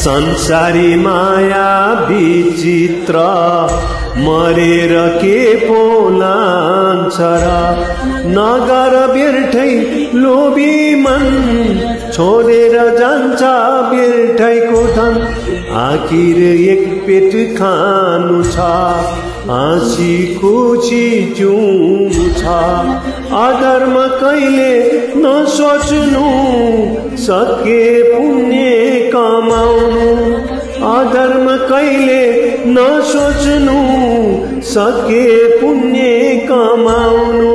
संसारी माया विचित्र मरेर के पोलान्छ र नगर बिर्ठै लोभी मन छोडेर जान्छ बिर्ठैको धन आखिर एक पेट खानु छ हाँसी खुसी जिउनु छ अधर्म कहिले नसोच्नु सके पुण्य कमाउनु अधर्म कहिले नसोच्नु सके पुण्य कमाउनु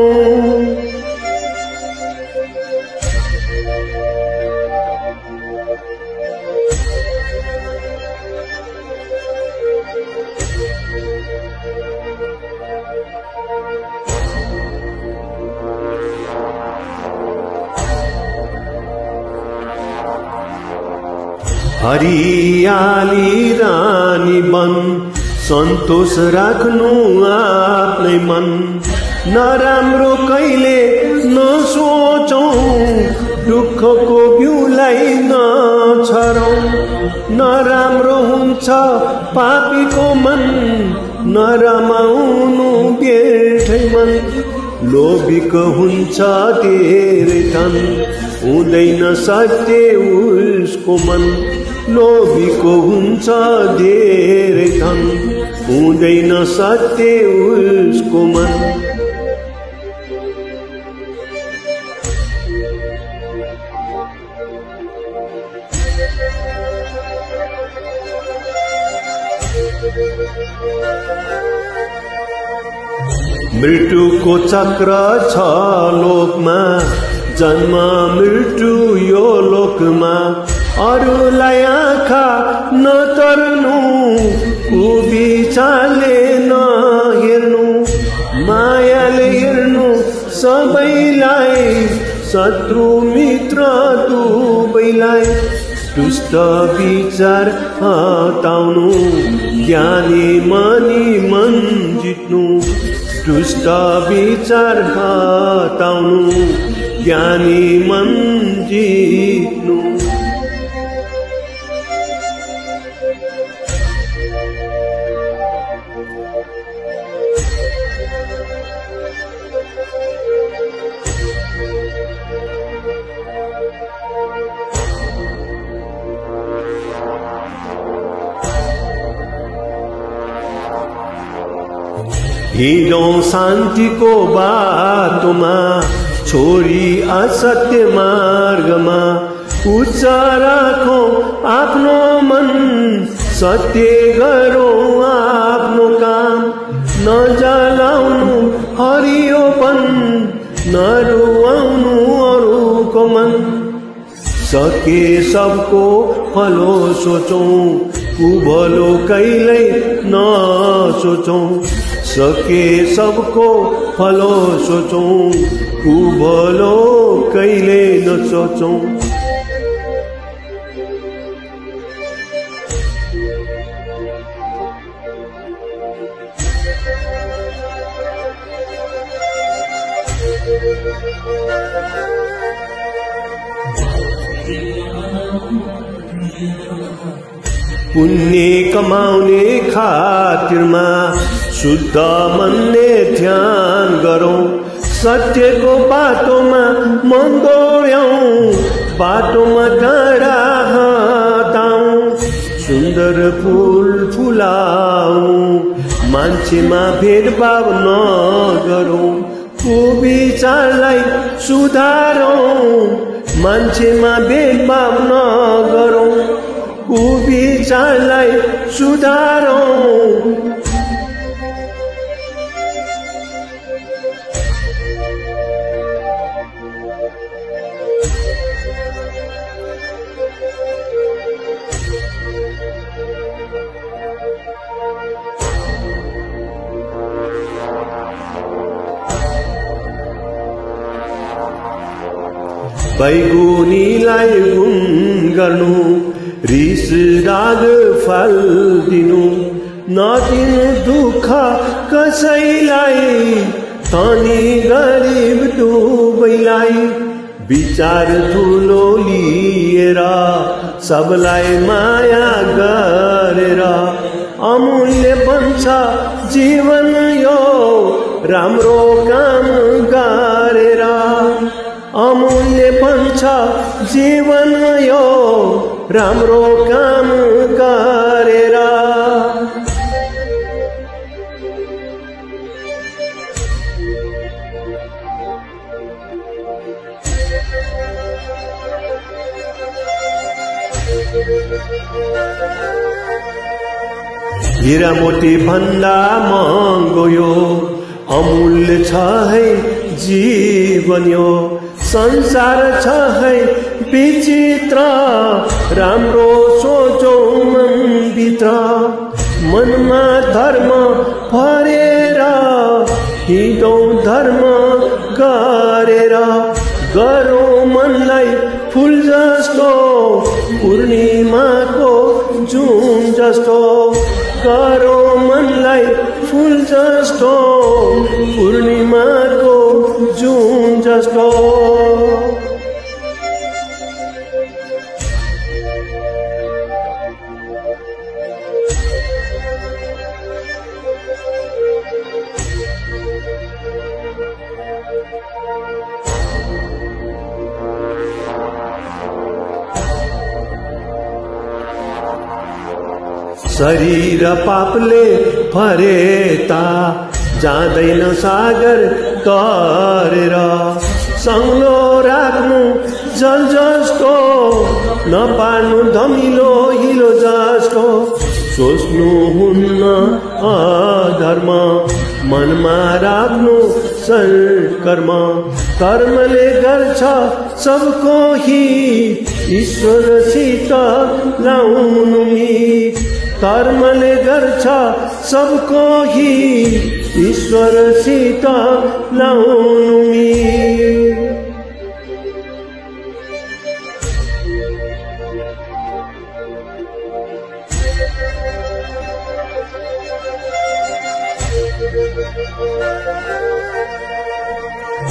हरियाली रानी बन सन्तोष राख्नु आफ्नै मन नराम्रो कहिले नसोचौं दुःखको बिउलाई नछरौं नराम्रो हुन्छ पापीको मन नरमाउनु बेठै मन लोभीको हुन्छ धेरै धन हुँदैन सत्य उसको मन लोभीको हुन्छ धेरै धन हुँदैन सत्य उसको मन मृत्युको चक्र छ लोकमा जन्म मृत्यु यो लोकमा अरूलाई आँखा नतर्नु कुविचारले नहेर्नु मायाले हेर्नु सबैलाई शत्रु मित्र दुवैलाई दुष्ट विचार हटाउनु ज्ञानी मानी मन जित्नु दुष्ट विचार हटाउनु ज्ञानी मन जित्नु हिँडौं शान्तिको बाटोमा छोडी असत्य मार्गमा उच्च राखौं आफ्नो मन सत्य गरौं आफ्नो काम नजलाउनु हरियोपन नरुवाउनु अरूको मन सके सबको भलो सोचौं कुभलो कहिल्यै नसोचौं सके सबको भलो सोचौं कुभलो कहिले नसोचौं पुण्य कमाउने खातिरमा शुद्ध मनले ध्यान गरौं सत्यको बाटोमा मन दौड्यौं बाटोमा डाँडा हटाउँ सुन्दर फूल फुलाउँ मान्छेमा भेदभाव नगरौं कुविचारलाई सुधारौं मान्छेमा भेदभाव नगरौं कुविचारलाई सुधारौं बैगुनीलाई गुण गर्नु रिस राग फल दिनु नदिनु दुःख कसैलाई धनी गरिब दुवैलाई विचार ठुलो लिएर सबलाई माया गरेर अमूल्य बन्छ जीवन यो राम्रो काम गरेर अमूल्य बन्छ जीवन यो राम्रो काम गरेर हीरा मोती भन्दा महँगो यो अमूल्य छ है जीवन यो संसार छ है विचित्र राम्रो सोचौ मनभित्र मनमा धर्म भरेर हिँडौँ धर्म गरेर गरौँ मनलाई फूल जस्तो पूर्णिमाको जुन जस्तो गरौँ मनलाई फूल जस्तो पूर्णिमाको जुन जस्तो शरीर पापले भरेता जाँदैन सागर तरेर सङ्लो राख्नु जल जस्तो नपार्नु धमिलो हिलो जस्तो सोच्नु हुन्न अधर्म मनमा राख्नु सत्कर्म कर्मले गर्छ सबको हित ईश्वरसित लाउनु मित कर्मले गर्छ सबको हित ईश्वरसित लाउनु मित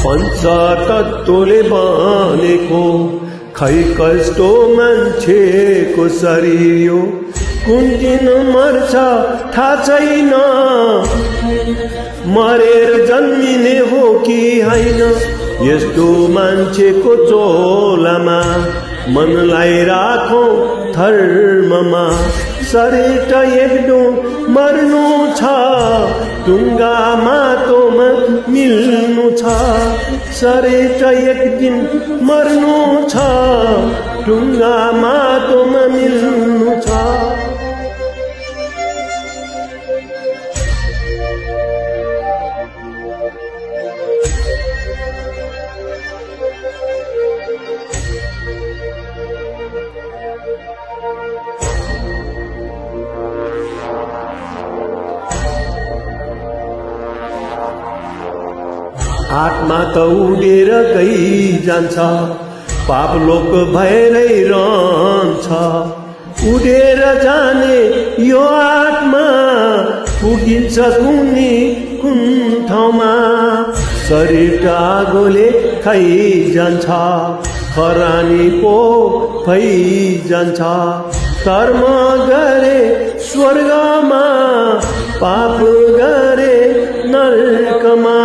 पञ्चतत्त्वले बनेको खै कस्तो मान्छेको शरीर यो कुन दिन मर्छ थाहा छैन मरेर जन्मिने हो कि होइन यस्तो मान्छेको चोलामा मनलाई राखौँ धर्ममा शरीर एकदो मर्नु छ ढुङ्गा माटोमा मिल्नु छ शरीर एक दिन मर्नु छ ढुङ्गा माटोमा मिल्नु छ आत्मा त उडेर गइजान्छ पाप लोक भएरै रहन्छ उडेर जाने यो आत्मा पुगिन्छ कुन ठाउँमा शरीर आगोले खाइजान्छ खरानी पो भइजान्छ कर्म गरे स्वर्गमा पाप गरे नरकमा